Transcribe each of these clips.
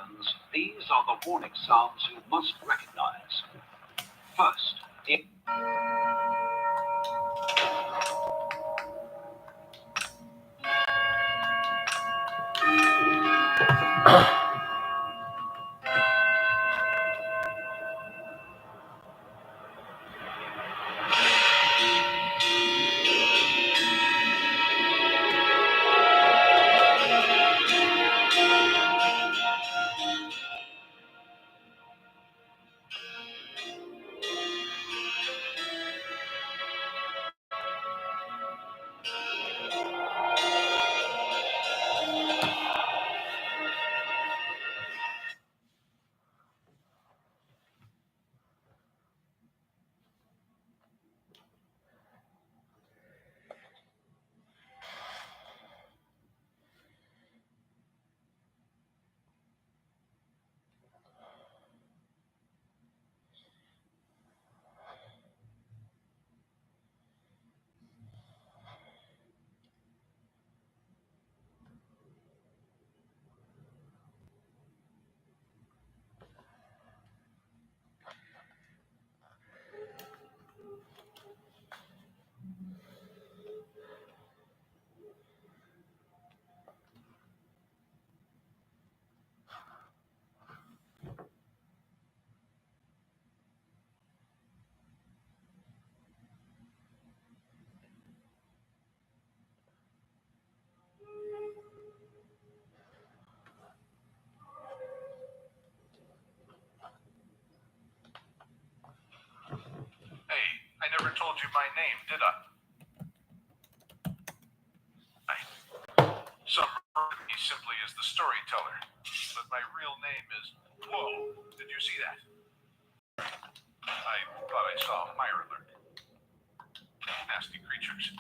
happens, these are the warning sounds you must recognize. First, the Hey, I never told you my name, did I? Some refer to me simply as the storyteller, but my real name is... Whoa, did you see that? I thought I saw a fire alert. Nasty creatures.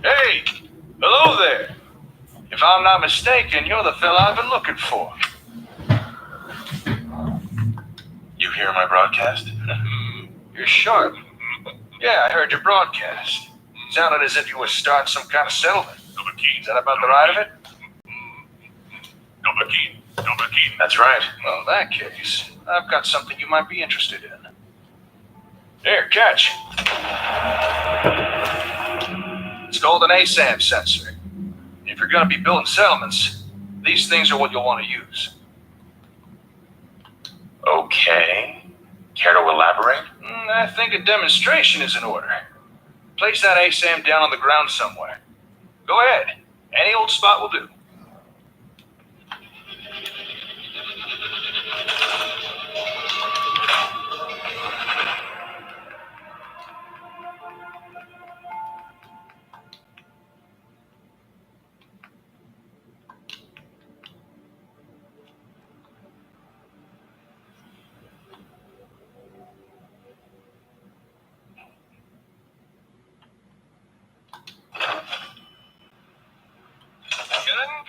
Hey, hello there. If I'm not mistaken, you're the fella I've been looking for. You hear my broadcast? You're sharp. Yeah, I heard your broadcast. Sounded as if you were starting some kind of settlement. Is that about the right of it? That's right. Well, in that case, I've got something you might be interested in. Here, catch. It's called an ASAM sensor. If you're going to be building settlements, these things are what you'll want to use. Okay. Care to elaborate? I think a demonstration is in order. Place that ASAM down on the ground somewhere. Go ahead. Any old spot will do.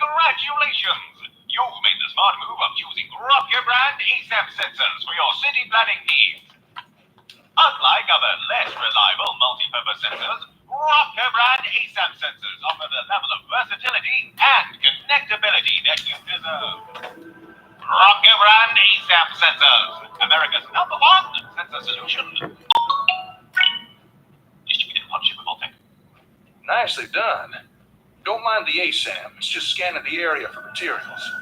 Congratulations! You've made the smart move of choosing Rocker brand ASAP sensors for your city planning needs. Unlike other less reliable multi-purpose sensors, Rocker brand ASAP sensors offer the level of versatility and connectability that you deserve. Rocker brand ASAP sensors, America's #1 sensor solution. Distributed on chip Voltec. Nicely done. Don't mind the ASAM. It's just scanning the area for materials.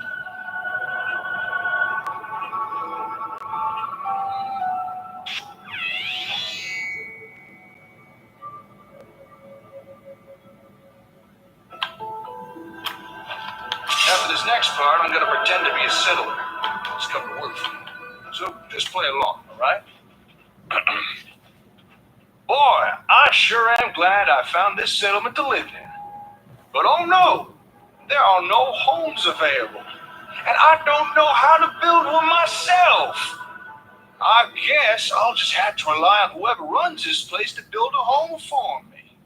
After this next part, I'm going to pretend to be a settler. It's come to work for me. So just play along, all right? Boy, I sure am glad I found this settlement to live in. But oh no, there are no homes available. And I don't know how to build one myself. I guess I'll just have to rely on whoever runs this place to build a home for me.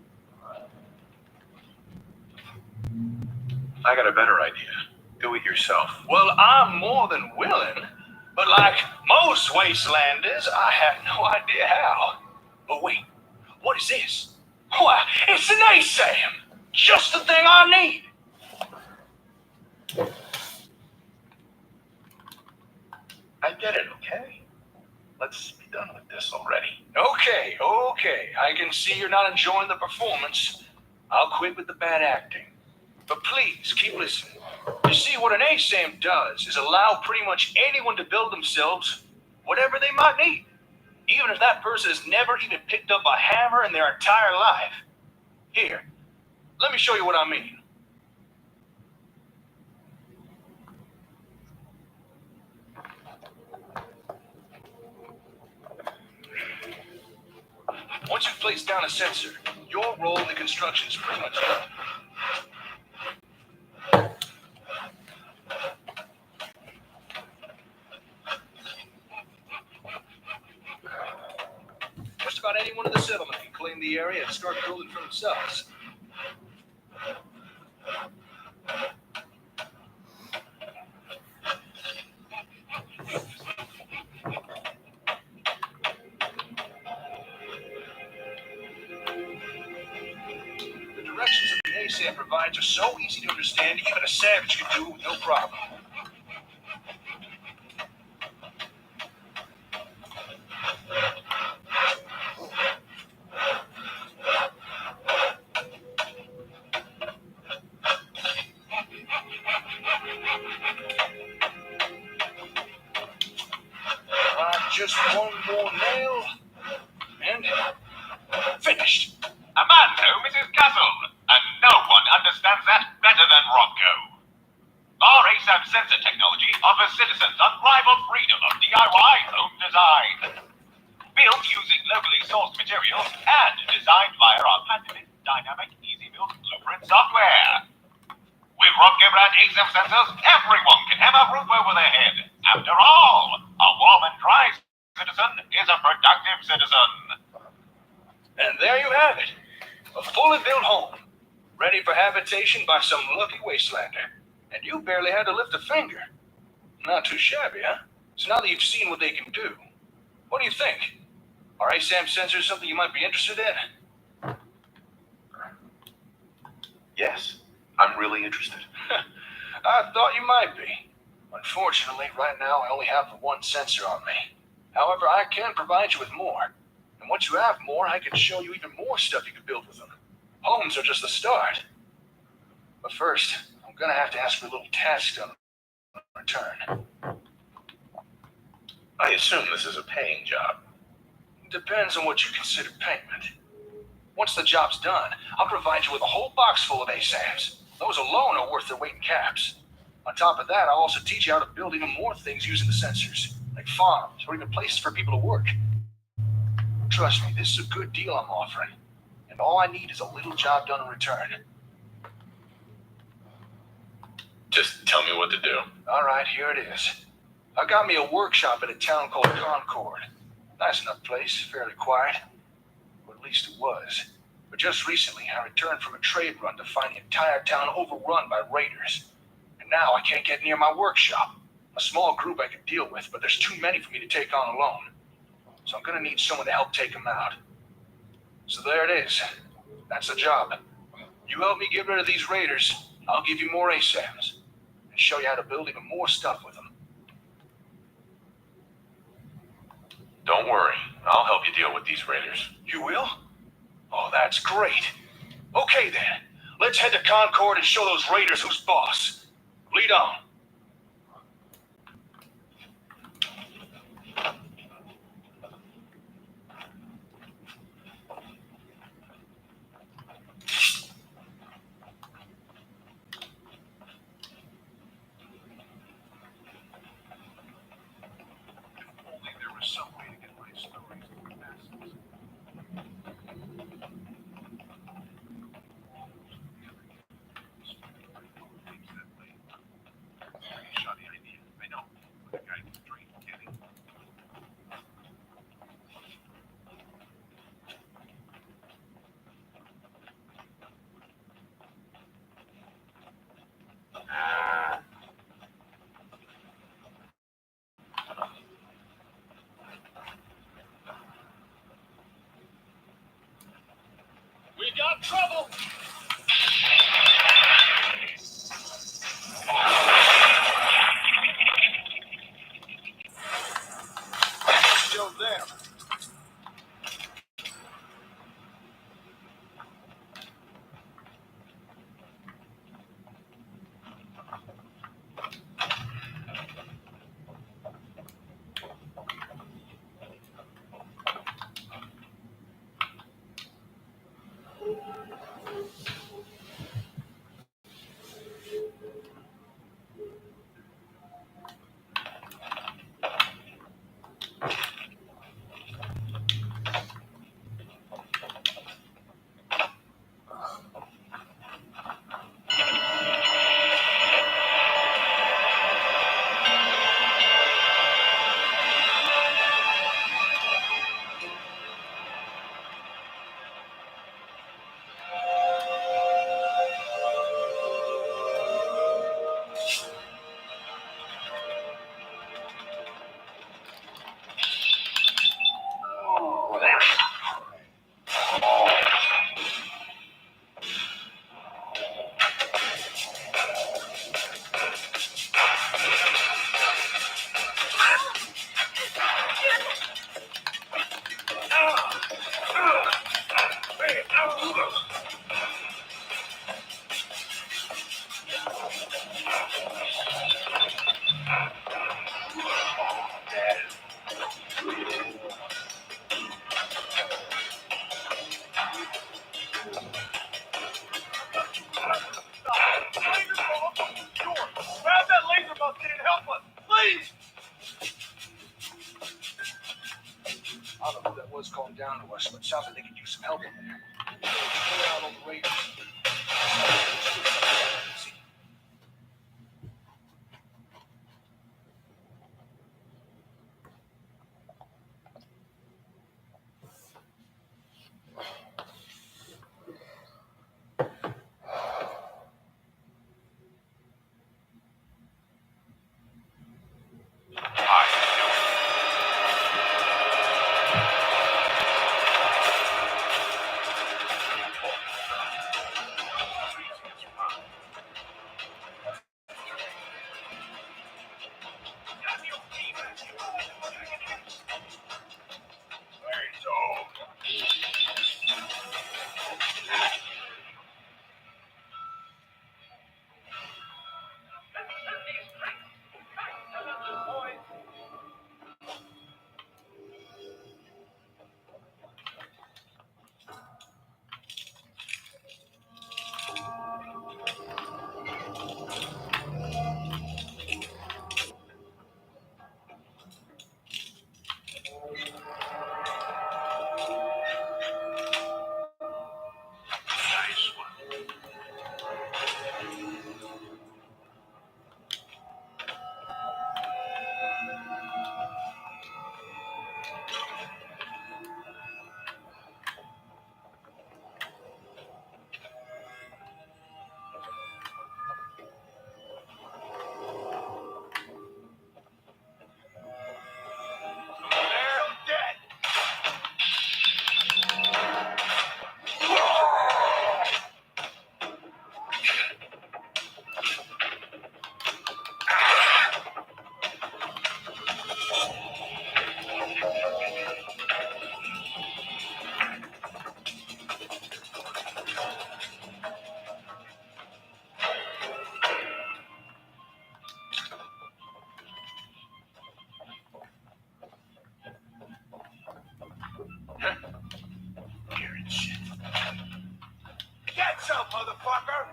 I got a better idea. Do it yourself. Well, I'm more than willing, but like most wastelanders, I have no idea how. But wait, what is this? Why, it's an ASAM! Just the thing I need! I get it, okay? Let's be done with this already. Okay. I can see you're not enjoying the performance. I'll quit with the bad acting. But please, keep listening. You see, what an ASAM does is allow pretty much anyone to build themselves whatever they might need. Even if that person has never even picked up a hammer in their entire life. Here, let me show you what I mean. placed down a sensor. Your role in the construction is pretty much done. Just about anyone in the settlement can claim the area and start building for themselves. The directions that the ASAM provides are so easy to understand, even a savage can do it with no problem. Just one more nail, and finished. A man to Mrs. Castle, and no one understands that better than Rocco. Our ASAP sensor technology offers citizens unrivaled freedom of DIY home design. Built using locally sourced materials and designed via our patented dynamic easy build blueprint software. With Rocco brand ASAP sensors, everyone can have a roof over their head. After all, a warm and dry citizen is a productive citizen. And there you have it. A fully built home, ready for habitation by some lucky wastelander. And you barely had to lift a finger. Not too shabby, huh? So now that you've seen what they can do, what do you think? Are ASAM sensors something you might be interested in? Yes, I'm really interested. I thought you might be. Unfortunately, right now I only have the one sensor on me. However, I can provide you with more. And once you have more, I can show you even more stuff you can build with them. Homes are just the start. But first, I'm gonna have to ask for a little task done in return. I assume this is a paying job. Depends on what you consider payment. Once the job's done, I'll provide you with a whole box full of ASAMs. Those alone are worth their weight in caps. On top of that, I'll also teach you how to build even more things using the sensors, like farms or even places for people to work. Trust me, this is a good deal I'm offering, and all I need is a little job done in return. Just tell me what to do. All right, here it is. I got me a workshop in a town called Concord. Nice enough place, fairly quiet. Or at least it was. But just recently, I returned from a trade run to find the entire town overrun by raiders. And now I can't get near my workshop. A small group I could deal with, but there's too many for me to take on alone. So I'm gonna need someone to help take them out. So there it is. That's the job. You help me get rid of these raiders, I'll give you more ASAMs. And show you how to build even more stuff with them. Don't worry, I'll help you deal with these raiders. You will? Oh, that's great. Okay then, let's head to Concord and show those raiders who's boss. Lead on. Only there was some way to get my stories to the masses. Shoddy idea, I know. The guy who's straight, Kenny. We got trouble! Still there. Leave! I don't know who that was calling down to us, but it sounds like they could use some help in there. Clear out all the raiders. Get some, motherfucker!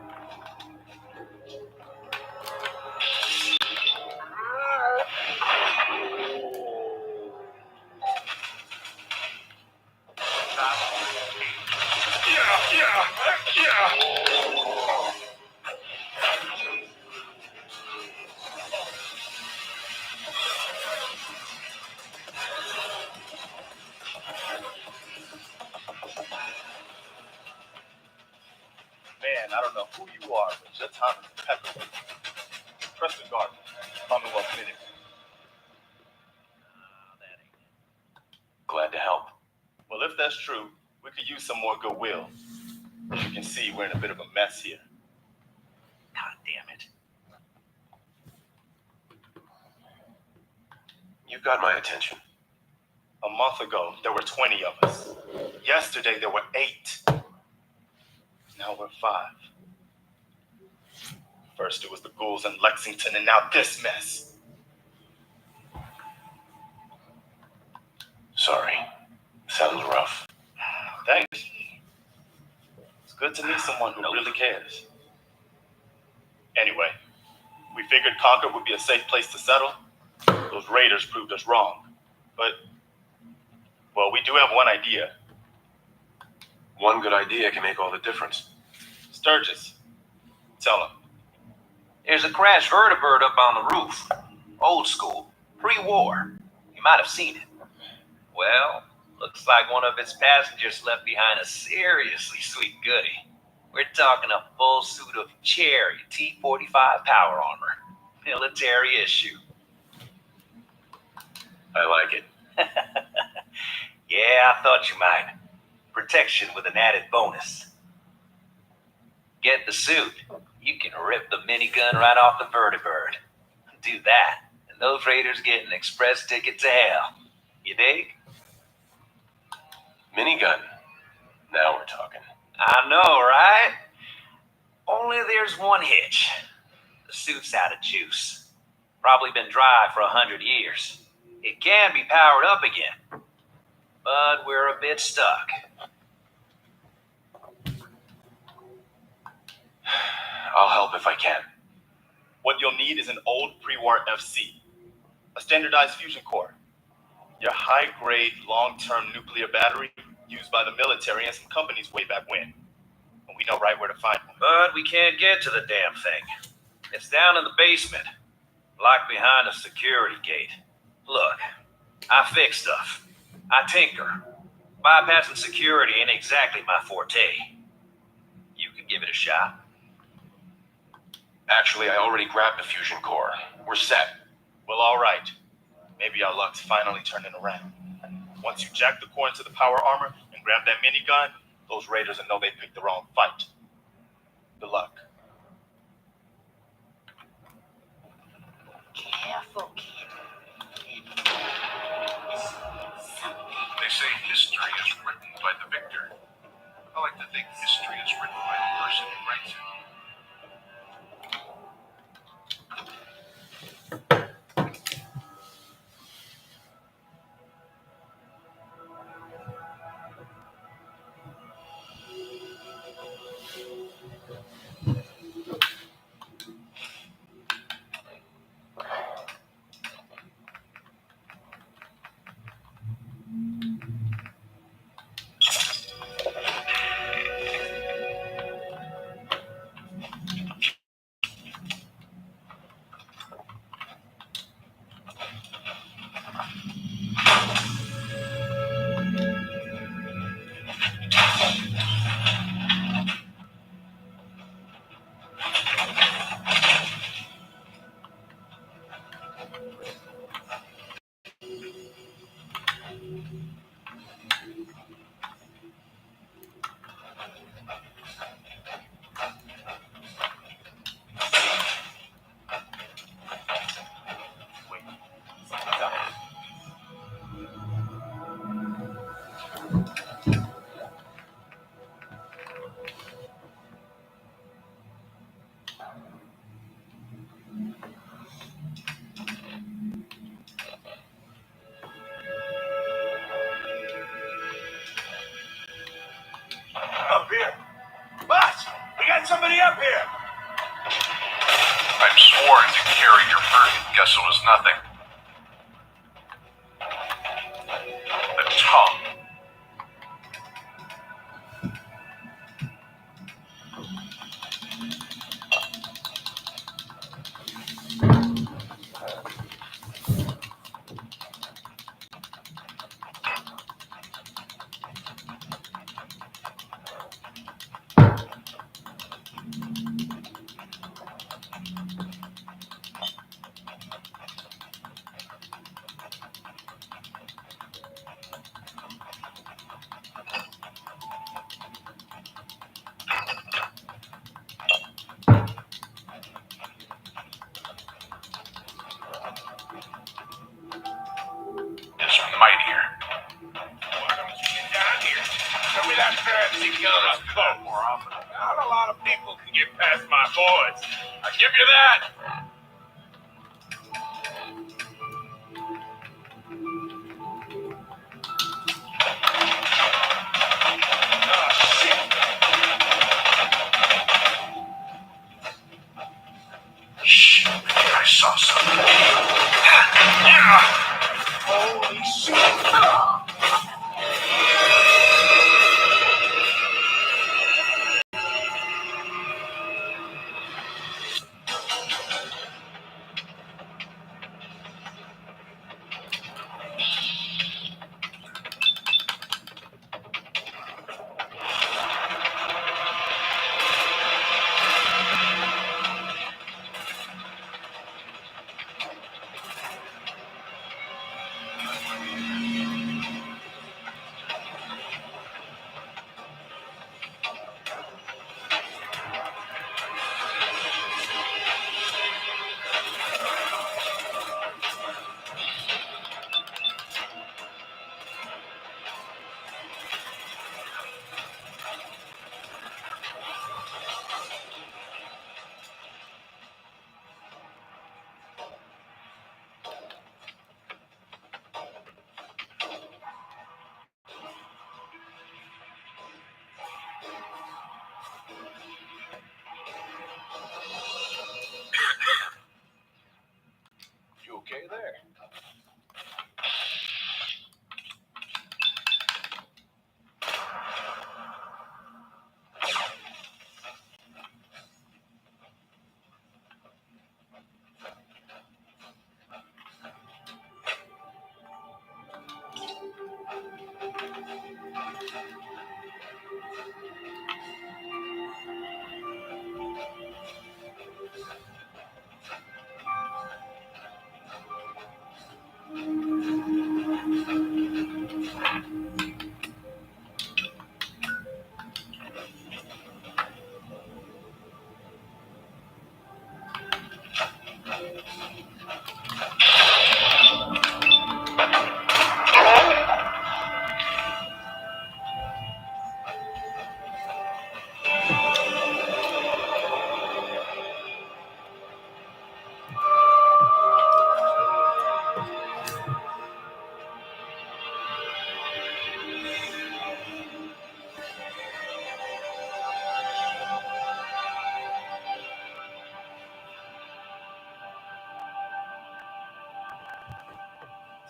Man, I don't know who you are, but your time is impeccable. Preston Garden, Commonwealth Minute. Glad to help. Well, if that's true, we could use some more goodwill. As you can see, we're in a bit of a mess here. God damn it. You've got my attention. A month ago, there were 20 of us. Yesterday, there were 8. Now we're 5. First, it was the ghouls in Lexington, and now this mess. Sorry. Sounds rough. Thanks. It's good to meet someone who really cares. Anyway, we figured Concord would be a safe place to settle. Those raiders proved us wrong. But, well, we do have one idea. One good idea can make all the difference. Sturgis, tell him. There's a crashed vertibird up on the roof. Old school. Pre-war. You might have seen it. Well, looks like one of its passengers left behind a seriously sweet goodie. We're talking a full suit of cherry T-45 power armor. Military issue. I like it. Yeah, I thought you might. Protection with an added bonus. Get the suit. You can rip the minigun right off the vertibird. Do that, and those raiders get an express ticket to hell. You dig? Minigun. Now we're talking. I know, right? Only there's one hitch. The suit's out of juice. Probably been dry for 100 years. It can be powered up again, but we're a bit stuck. I'll help if I can. What you'll need is an old pre-war FC. a standardized fusion core. Your high-grade, long-term nuclear battery used by the military and some companies way back when. And we know right where to find one. But we can't get to the damn thing. It's down in the basement, locked behind a security gate. Look, I fix stuff. I tinker. Bypassing security ain't exactly my forte. You can give it a shot. Actually, I already grabbed the fusion core. We're set. Well, all right. Maybe our luck's finally turning around. Once you jack the core into the power armor and grab that minigun, those raiders will know they picked the wrong fight. Good luck. Careful, kid. They say history is written by the victor. I like to think history is written by the person who writes it. Up here. Boss, we got somebody up here. I'm sworn to carry your burden. Guess it was nothing. The tongue. Is mightier. Why don't you get down here? Show me that fancy gun up close. More often. Not a lot of people can get past my boys. I give you that. Shh. I saw something. Holy shit.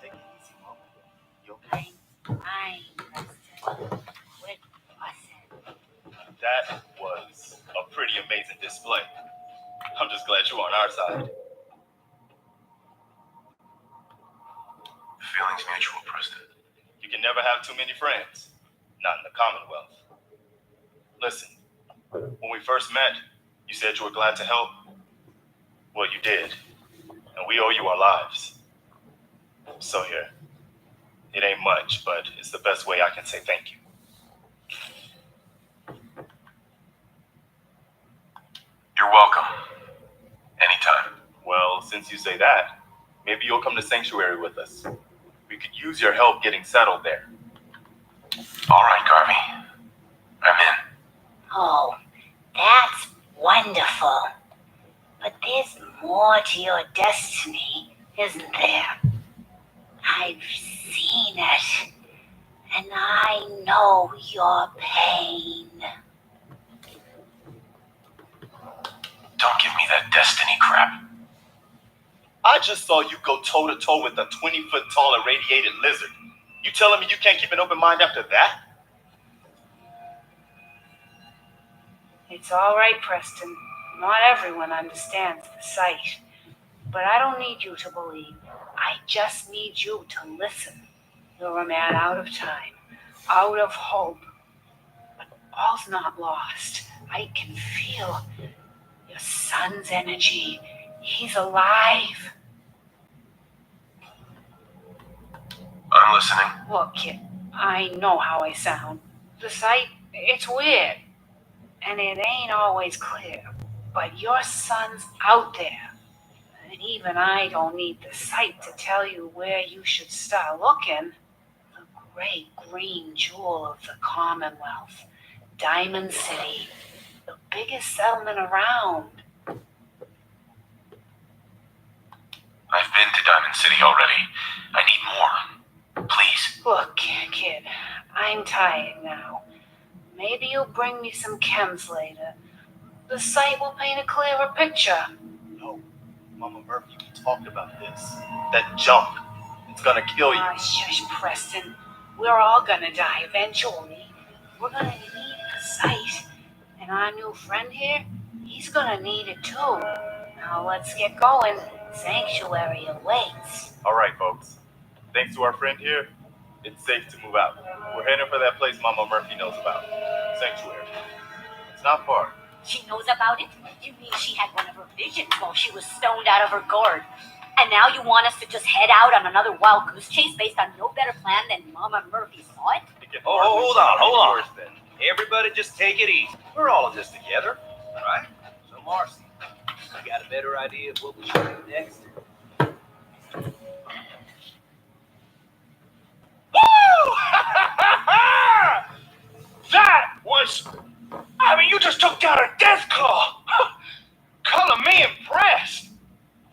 Take it easy, Mom. You okay? Fine, Preston. Quit fussing. That was a pretty amazing display. I'm just glad you're on our side. Feelings mutual, Preston. You can never have too many friends. Not in the Commonwealth. Listen, when we first met, you said you were glad to help. Well, you did. And we owe you our lives. So here. It ain't much, but it's the best way I can say thank you. You're welcome. Anytime. Well, since you say that, maybe you'll come to Sanctuary with us. We could use your help getting settled there. All right, Garvey. I'm in. Oh, that's wonderful. But there's more to your destiny, isn't there? I've seen it, and I know your pain. Don't give me that destiny crap. I just saw you go toe-to-toe with a 20-foot tall irradiated lizard. You telling me you can't keep an open mind after that? It's all right, Preston. Not everyone understands the sight. But I don't need you to believe. I just need you to listen. You're a man out of time, out of hope. But all's not lost. I can feel your son's energy. He's alive. I'm listening. Look, kid, I know how I sound. The sight, it's weird. And it ain't always clear. But your son's out there. And even I don't need the sight to tell you where you should start looking. The great green jewel of the Commonwealth. Diamond City. The biggest settlement around. I've been to Diamond City already. I need more. Please. Look, kid, I'm tired now. Maybe you'll bring me some chems later. The sight will paint a clearer picture. No. Mama Murphy, we talked about this. That jump. It's gonna kill you. Shush, Preston. We're all gonna die eventually. We're gonna need the sight. And our new friend here, he's gonna need it too. Now let's get going. Sanctuary awaits. All right, folks. Thanks to our friend here, it's safe to move out. We're heading for that place Mama Murphy knows about. Sanctuary. It's not far. She knows about it? You mean she had one of her visions while she was stoned out of her gourd? And now you want us to just head out on another wild goose chase based on no better plan than Mama Murphy saw it? Oh, hold on. Everybody just take it easy. We're all in this together, right? So, Marcy, you got a better idea of what we should do next? Woo! That was... I mean, you just took down a death claw. Color me impressed.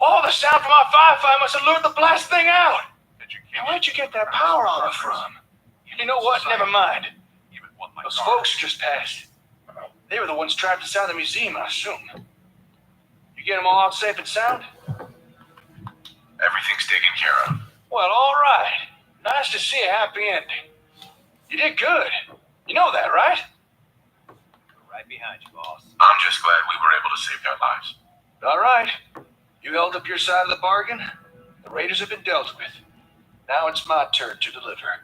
All the sound from our firefight must have lured the blast thing out. Now, where'd you get that power armor from? You know what? Never mind. Those folks who just passed. They were the ones trapped inside the museum, I assume. You get them all out safe and sound? Everything's taken care of. Well, all right. Nice to see a happy ending. You did good. You know that, right? Right behind you, boss. I'm just glad we were able to save their lives. All right. You held up your side of the bargain. The Raiders have been dealt with. Now it's my turn to deliver.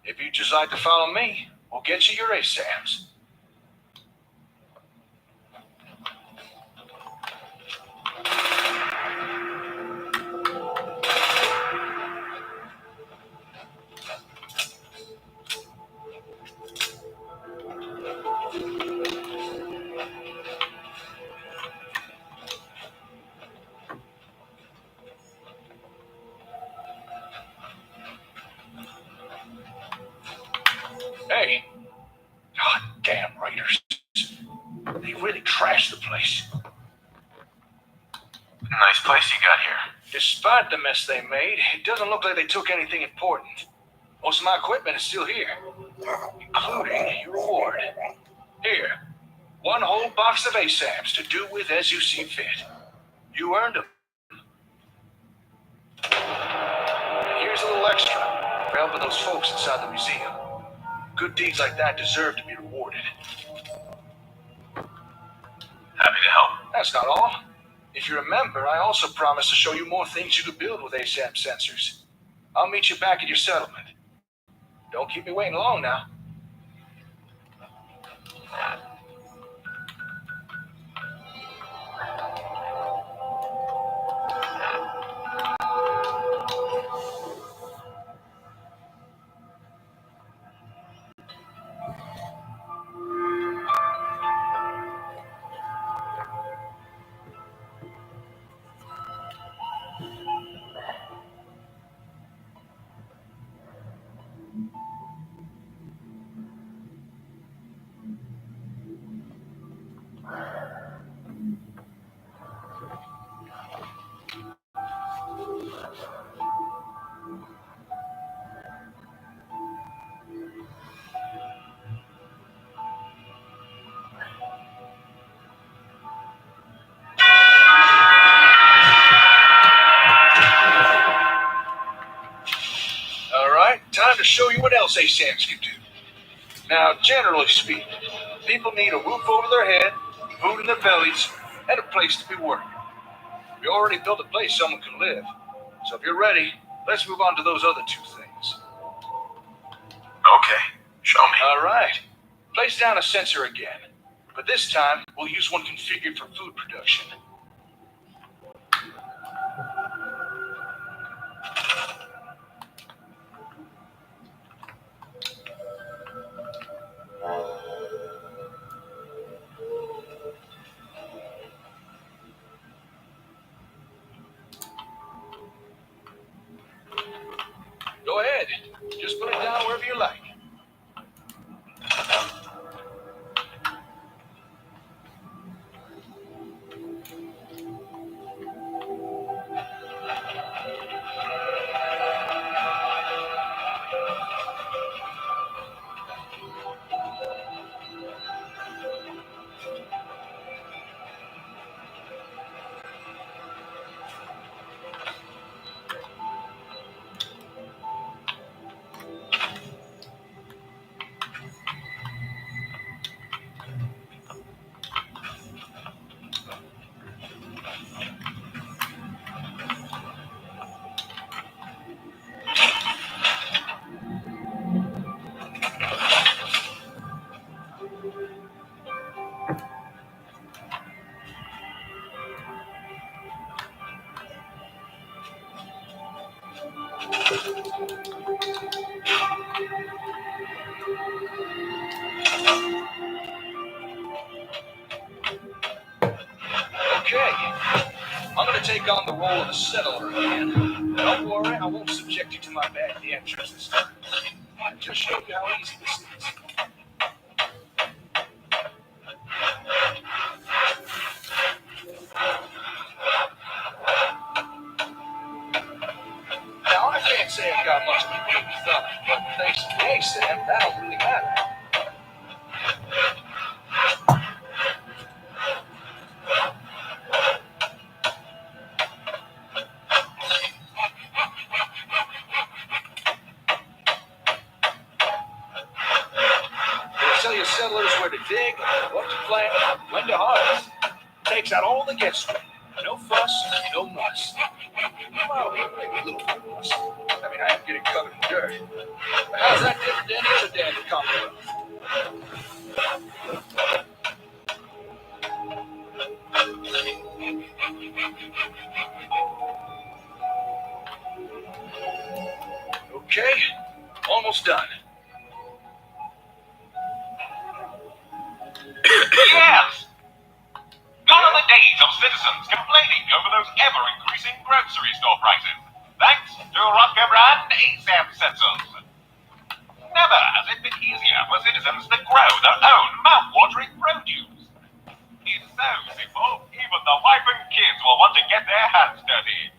If you just like to follow me, we'll get you your ASAMs. Hey. God damn Raiders. They really trashed the place. Nice place you got here. Despite the mess they made, it doesn't look like they took anything important. Most of my equipment is still here, including your reward. Here, one whole box of ASAPs to do with as you see fit. You earned them. And here's a little extra for helping those folks inside the museum. Good deeds like that deserve to be rewarded. Happy to help. That's not all. If you remember, I also promised to show you more things you could build with ASAP sensors. I'll meet you back at your settlement. Don't keep me waiting long now. Time to show you what else ASAMs can do. Now, generally speaking, people need a roof over their head, food in their bellies, and a place to be working. We already built a place someone can live. So if you're ready, let's move on to those other two things. Okay, show me. All right. Place down a sensor again. But this time, we'll use one configured for food production. Go ahead. Just put it down wherever you like. Okay. I'm going to take on the role of the settler again. Don't worry, I won't subject you to my bad entrance this time. I'll just show you how easy this is. Now, I can't say I've got much of a good thumb, but thanks to the ASAM, that don't really matter. settlers where to dig, what to plant, when to harvest. Takes out all the guesswork. No fuss, no muss. Well, maybe a little fuss. I mean, I am getting covered in dirt. But how's that different to any other day in the Commonwealth? Okay, almost done. Yes! Gone are the days of citizens complaining over those ever-increasing grocery store prices. Thanks to Rocker brand ASAP sensors. Never has it been easier for citizens to grow their own mouth-watering produce. It's so simple, even the wife and kids will want to get their hands dirty.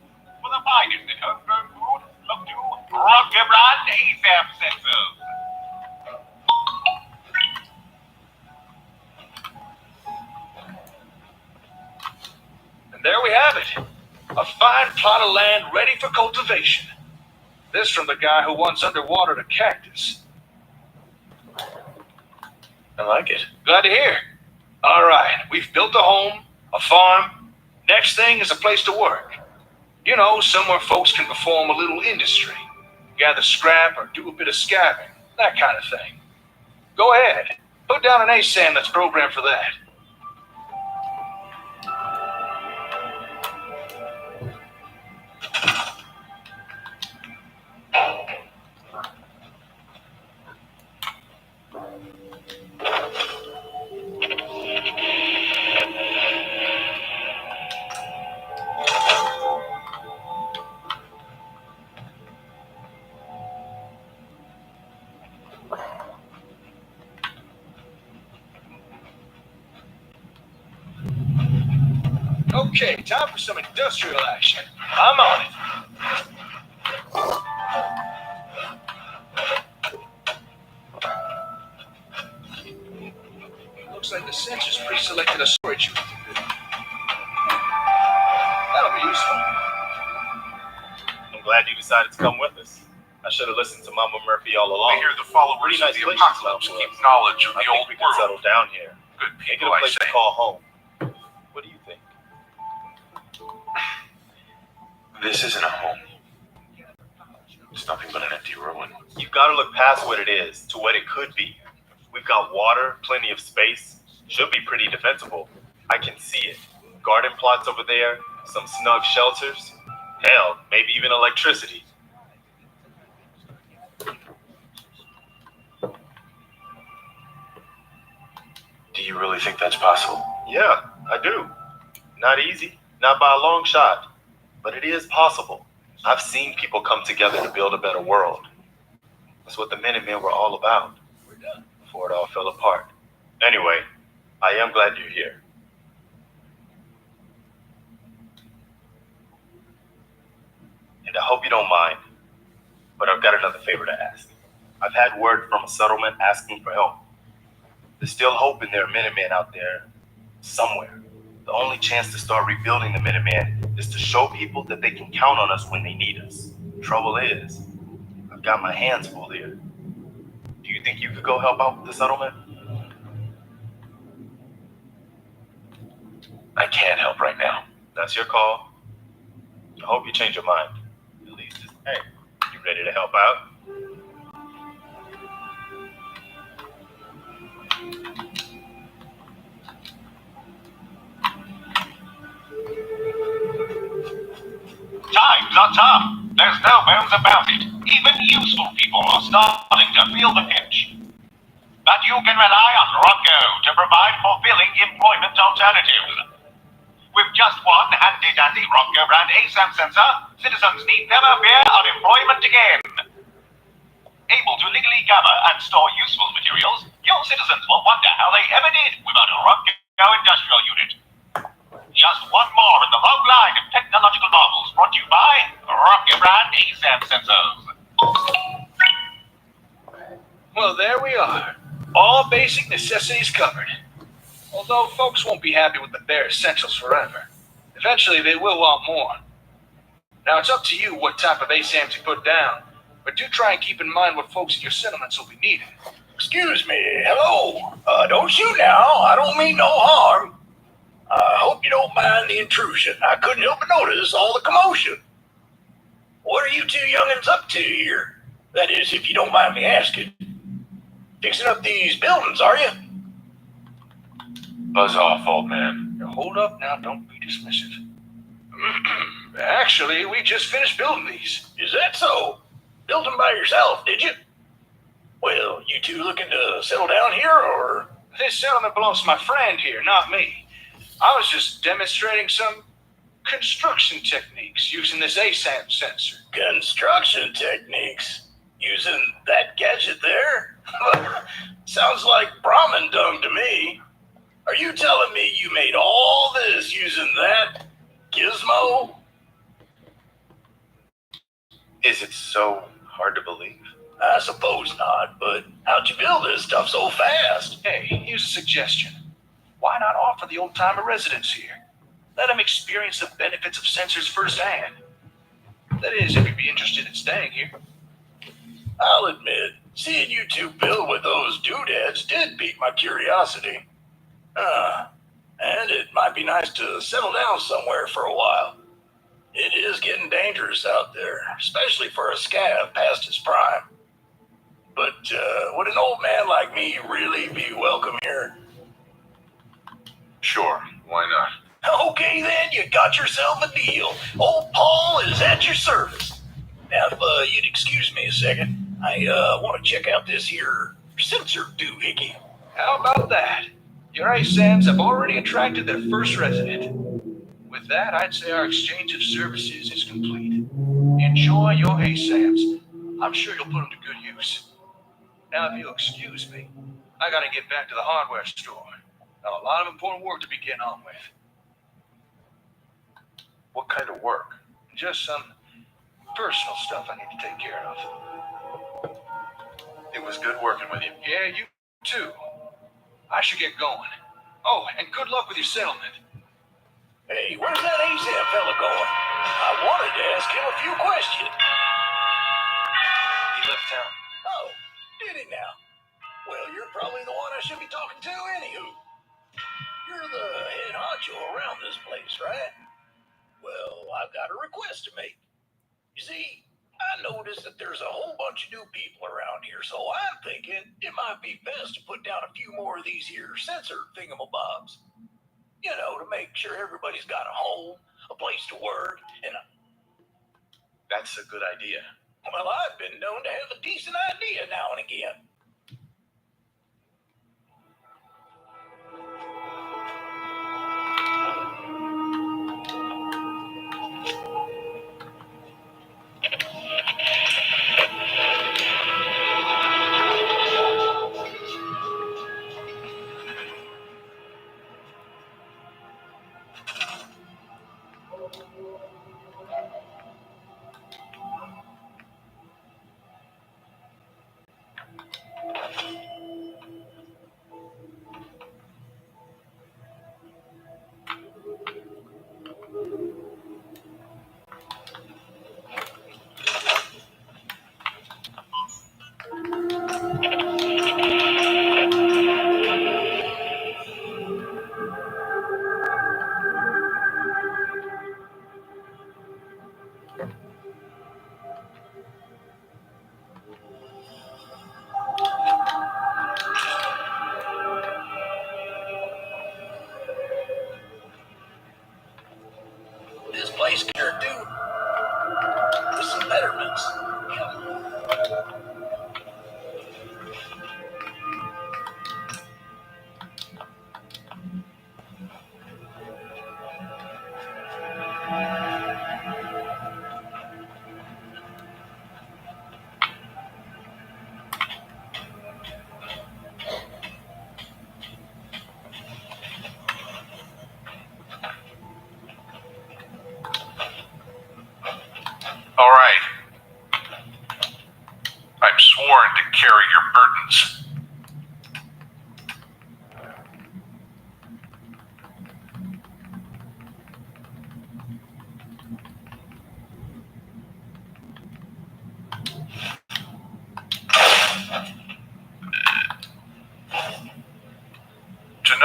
For the finest in homegrown food, look to Rocker brand ASAP sensors. And there we have it. A fine plot of land ready for cultivation. This from the guy who once underwatered a cactus. I like it. Glad to hear. All right, we've built a home, a farm. Next thing is a place to work. You know, somewhere folks can perform a little industry. Gather scrap or do a bit of scabbing. That kind of thing. Go ahead. Put down an ASAM that's programmed for that. Okay, time for some industrial action. I'm on it. Looks like the sensors pre-selected a storage unit. That'll be useful. I'm glad you decided to come with us. I should have listened to Mama Murphy all I along. hear the followers Pretty of nice the place apocalypse this time for keep us. knowledge of I the think old we can settle world. down here. Good Make it people, a I place say. to call home. What do you think? This isn't a home. It's nothing but an empty ruin. You've got to look past what it is to what it could be. We've got water, plenty of space. Should be pretty defensible. I can see it. Garden plots over there, some snug shelters. Hell, maybe even electricity. Do you really think that's possible? Yeah, I do. Not easy, not by a long shot, but it is possible. I've seen people come together to build a better world. That's what the Minutemen were all about. Before it all fell apart. Anyway, I am glad you're here. And I hope you don't mind, but I've got another favor to ask. I've had word from a settlement asking for help. There's still hope in there are Minutemen out there somewhere. The only chance to start rebuilding the Minutemen is to show people that they can count on us when they need us. Trouble is, I've got my hands full here. Do you think you could go help out with the settlement? I can't help right now. That's your call. I hope you change your mind. At least, hey, you ready to help out? Times are tough. There's no bones about it. Even useful people are starting to feel the pinch. But you can rely on Rocco to provide fulfilling employment alternatives. With just one handy-dandy Rocco brand ASAP sensor, citizens need never fear unemployment again. Able to legally gather and store useful materials, your citizens will wonder how they ever did without a Rocco industrial unit. Just one more in the long line of technological marvels brought to you by Rocket brand ASAP sensors. Well, there we are. All basic necessities covered. Although folks won't be happy with the bare essentials forever. Eventually they will want more. Now it's up to you what type of ASAMs you put down, but do try and keep in mind what folks in your settlements will be needing. Excuse me. Hello. Don't shoot now. I don't mean no harm. I hope you don't mind the intrusion. I couldn't help but notice all the commotion. What are you two youngins up to here? That is, if you don't mind me asking. Fixing up these buildings, are you? Buzz off, old man. Now, hold up now. Don't be dismissive. Actually, we just finished building these. Is that so? Built them by yourself, did you? Well, you two looking to settle down here, or? This settlement belongs to my friend here, not me. I was just demonstrating some construction techniques using this ASAM sensor. Construction techniques? Using that gadget there? Sounds like Brahmin dung to me. Are you telling me you made all this using that gizmo? Is it so hard to believe? I suppose not, but how'd you build this stuff so fast? Hey, here's a suggestion. Why not offer the old-timer residents here? Let them experience the benefits of sensors firsthand. That is, if you'd be interested in staying here. I'll admit, seeing you two build with those doodads did pique my curiosity. And it might be nice to settle down somewhere for a while. It is getting dangerous out there, especially for a scav past his prime. But would an old man like me really be welcome here? Sure, why not? Okay then, you got yourself a deal. Old Paul is at your service. Now, if you'd excuse me a second, I want to check out this here sensor doohickey. How about that? Your ASAMs have already attracted their first resident. With that, I'd say our exchange of services is complete. Enjoy your ASAMs. I'm sure you'll put them to good use. Now, if you'll excuse me, I gotta get back to the hardware store. Got a lot of important work to be getting on with. What kind of work? Just some personal stuff I need to take care of. It was good working with you. Yeah, you too. I should get going. Oh, and good luck with your settlement. Hey, where's that ASAP fella going? I wanted to ask him a few questions. He left town. Oh, did he now? Well, you're probably the one I should be talking to anywho. You're the head honcho around this place, right? Well, I've got a request to make. You see, I noticed that there's a whole bunch of new people around here, so I'm thinking it might be best to put down a few more of these here sensor thingamabobs. You know, to make sure everybody's got a home, a place to work, and That's a good idea. well, I've been known to have a decent idea now and again.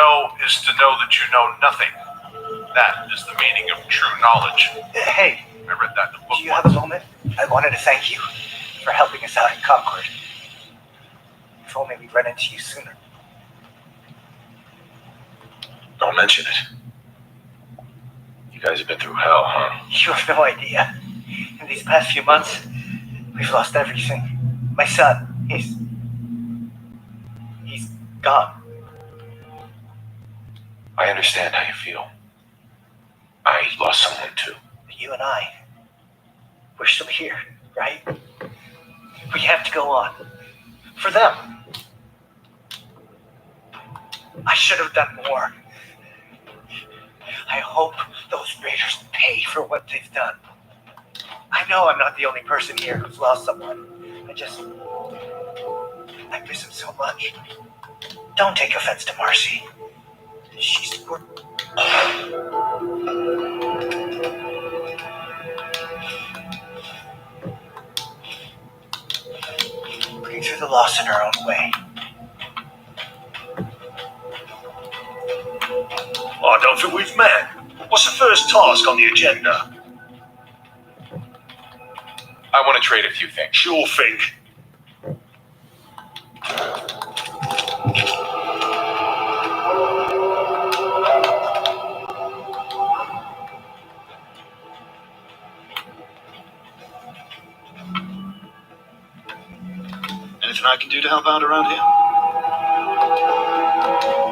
know is to know that you know nothing. That is the meaning of true knowledge. Hey, I read that in a book do you have a once. moment? I wanted to thank you for helping us out in Concord. If only we'd run into you sooner. Don't mention it. You guys have been through hell, huh? You have no idea. In these past few months, we've lost everything. My son, he's gone. I understand how you feel. I lost someone too. You and I, we're still here, right? We have to go on. For them. I should have done more. I hope those raiders pay for what they've done. I know I'm not the only person here who's lost someone. I miss him so much. Don't take offense to Marcy. She's... Working through the loss in our own way. I don't think we've met. What's the first task on the agenda? I want to trade a few things. Sure thing. Anything I can do to help out around here?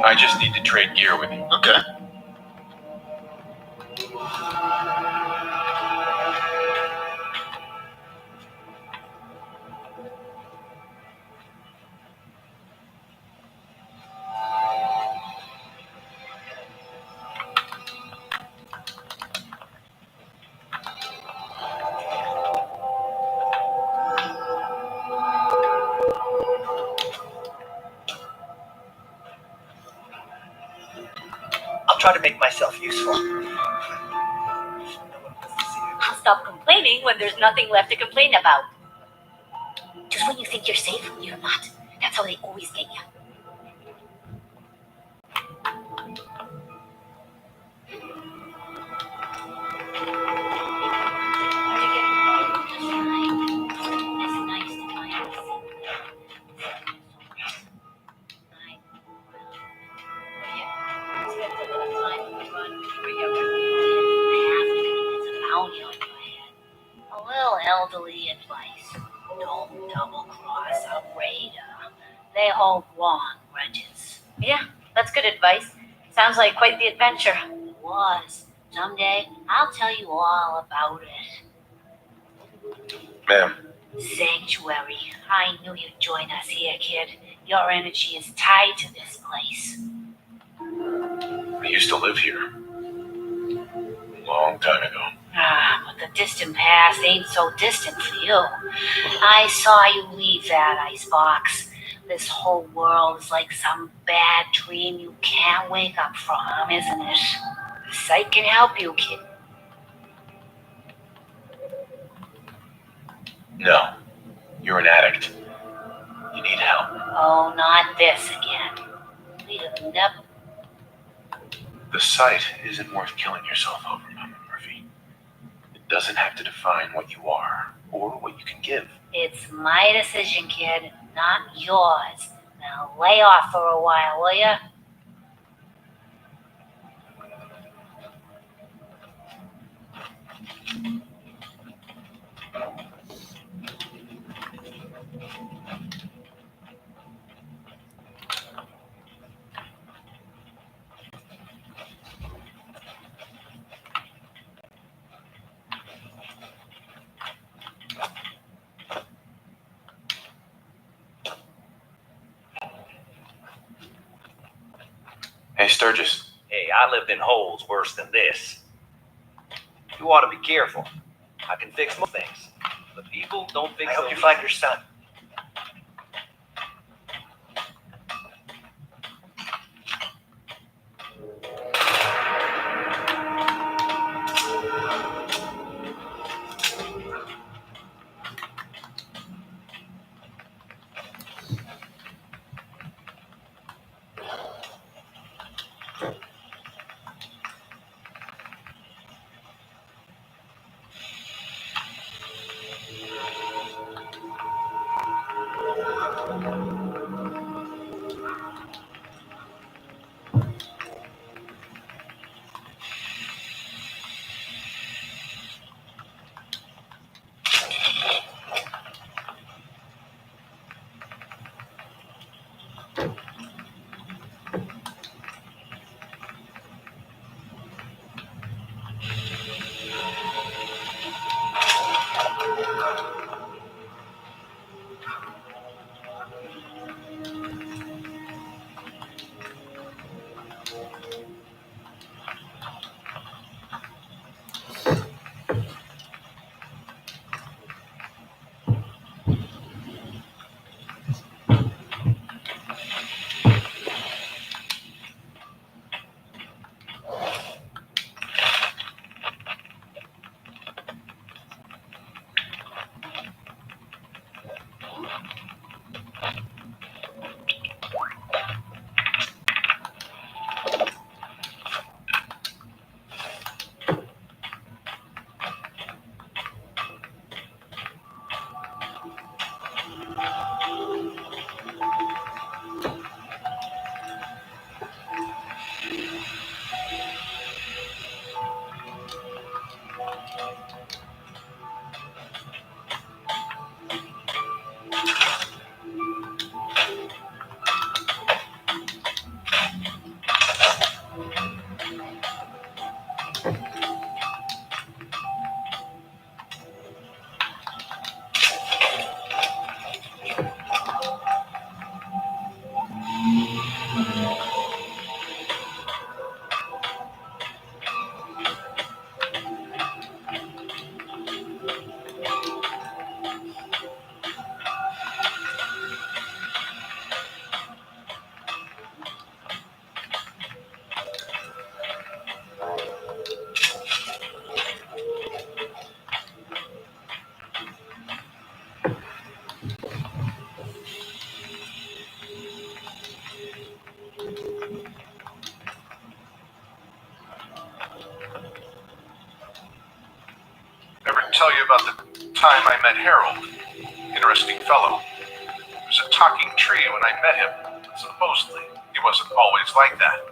I just need to trade gear with you. Okay. I'll try to make myself useful. I'll stop complaining when there's nothing left to complain about. Just when you think you're safe, you're not. That's how they always get you. A little elderly advice. Don't double-cross a raider. They hold long grudges. Yeah, that's good advice. Sounds like quite the adventure. It was. Someday, I'll tell you all about it. Ma'am, Sanctuary. I knew you'd join us here, kid. Your energy is tied to this place. I used to live here. A long time ago. Ah, but the distant past ain't so distant for you. I saw you leave that icebox. This whole world is like some bad dream you can't wake up from, isn't it? The site can help you, kid. No. You're an addict. You need help. Oh, not this again. We have never... The site isn't worth killing yourself over, Mama Murphy. It doesn't have to define what you are or what you can give. It's my decision, kid, not yours. Now lay off for a while, will ya? Hey, Sturgis. Hey, I lived in holes worse than this. You ought to be careful. I can fix most things. But people don't think I so. hope you find your son. Ever tell you about the time I met Harold? Interesting fellow. He was a talking tree when I met him. Supposedly, he wasn't always like that.